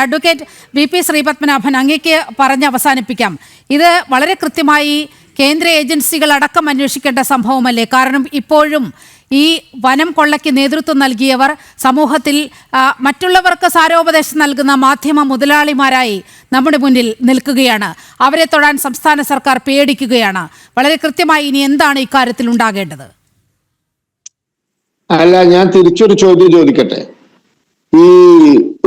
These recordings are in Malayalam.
അഡ്വക്കേറ്റ് VP ശ്രീപത്മനാഭൻ, അങ്ങേക്ക് പറഞ്ഞ് അവസാനിപ്പിക്കാം. ഇത് വളരെ കൃത്യമായി കേന്ദ്ര ഏജൻസികൾ അടക്കം അന്വേഷിക്കേണ്ട സംഭവമല്ലേ? കാരണം ഇപ്പോഴും ഈ വനം കൊള്ളയ്ക്ക് നേതൃത്വം നൽകിയവർ സമൂഹത്തിൽ മറ്റുള്ളവർക്ക് സാരോപദേശം നൽകുന്ന മാധ്യമ മുതലാളിമാരായി നമ്മുടെ മുന്നിൽ നിൽക്കുകയാണ്. അവരെ തൊടാൻ സംസ്ഥാന സർക്കാർ പേടിക്കുകയാണ്. വളരെ കൃത്യമായി ഇനി എന്താണ് ഇക്കാര്യത്തിൽ ഉണ്ടാകേണ്ടത്? അല്ല, ഞാൻ തിരിച്ചൊരു ചോദ്യം ചോദിക്കട്ടെ. ഈ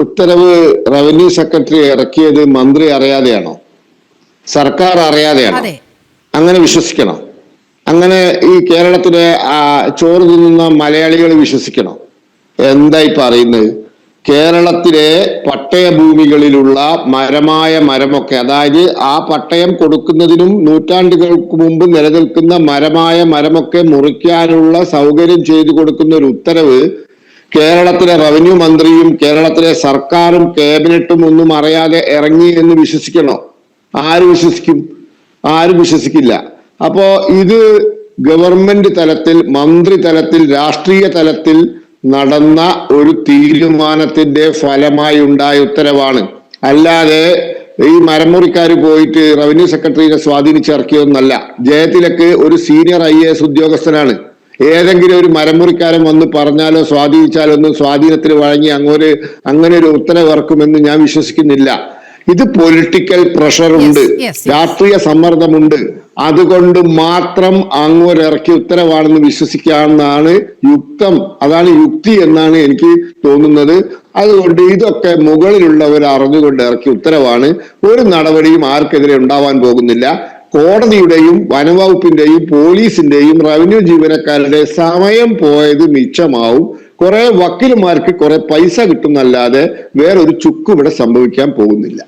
ഉത്തരവ് റവന്യൂ സെക്രട്ടറി ഇറക്കിയത് മന്ത്രി അറിയാതെയാണോ? സർക്കാർ അറിയാതെയാണോ? അങ്ങനെ വിശ്വസിക്കണോ? അങ്ങനെ ഈ കേരളത്തിലെ ചോറ് തിന്നുന്ന മലയാളികൾ വിശ്വസിക്കണോ? എന്തായി പറയുന്നത്? കേരളത്തിലെ പട്ടയഭൂമികളിലുള്ള മരമൊക്കെ, അതായത് ആ പട്ടയം കൊടുക്കുന്നതിനും നൂറ്റാണ്ടുകൾക്ക് മുമ്പ് നിലനിൽക്കുന്ന മരമൊക്കെ മുറിക്കാനുള്ള സൗകര്യം ചെയ്തു കൊടുക്കുന്ന ഒരു ഉത്തരവ് കേരളത്തിലെ റവന്യൂ മന്ത്രിയും കേരളത്തിലെ സർക്കാരും ക്യാബിനറ്റും ഒന്നും അറിയാതെ ഇറങ്ങി എന്ന് വിശ്വസിക്കണോ? ആര് വിശ്വസിക്കും? ആരും വിശ്വസിക്കില്ല. അപ്പോ ഇത് ഗവൺമെന്റ് തലത്തിൽ, മന്ത്രി തലത്തിൽ, രാഷ്ട്രീയ തലത്തിൽ നടന്ന ഒരു തീരുമാനത്തിന്റെ ഫലമായി ഉണ്ടായ ഉത്തരവാണ്. അല്ലാതെ ഈ മരമുറിക്കാർ പോയിട്ട് റവന്യൂ സെക്രട്ടറിയെ സ്വാധീനിച്ചിറക്കിയൊന്നല്ല. ജയതിലക് ഒരു സീനിയർ IAS ഉദ്യോഗസ്ഥനാണ്. ഏതെങ്കിലും ഒരു മരമുറിക്കാരൻ വന്ന് പറഞ്ഞാലോ സ്വാധീനിച്ചാലോ ഒന്നും സ്വാധീനത്തിന് വഴങ്ങി അങ്ങനെ ഒരു ഉത്തരവ് ഇറക്കുമെന്ന് ഞാൻ വിശ്വസിക്കുന്നില്ല. ഇത് പൊളിറ്റിക്കൽ പ്രഷറുണ്ട്, രാഷ്ട്രീയ സമ്മർദ്ദമുണ്ട്. അതുകൊണ്ട് മാത്രം അങ്ങോട്ടിറക്കിയ ഉത്തരവാണെന്ന് വിശ്വസിക്കാവുന്നതാണ് യുക്തം. അതാണ് യുക്തി എന്നാണ് എനിക്ക് തോന്നുന്നത്. അതുകൊണ്ട് ഇതൊക്കെ മുകളിലുള്ളവർ അറിഞ്ഞുകൊണ്ട് ഇറക്കിയ ഉത്തരവാണ്. ഒരു നടപടിയും ആർക്കെതിരെ ഉണ്ടാവാൻ പോകുന്നില്ല. കോടതിയുടെയും വനവകുപ്പിന്റെയും പോലീസിന്റെയും റവന്യൂ ജീവനക്കാരുടെ സമയം പോയത് മിച്ചമാവും. കുറെ വക്കീലുമാർക്ക് കുറെ പൈസ കിട്ടുന്നല്ലാതെ വേറൊരു ചുക്കും ഇവിടെ സംഭവിക്കാൻ പോകുന്നില്ല.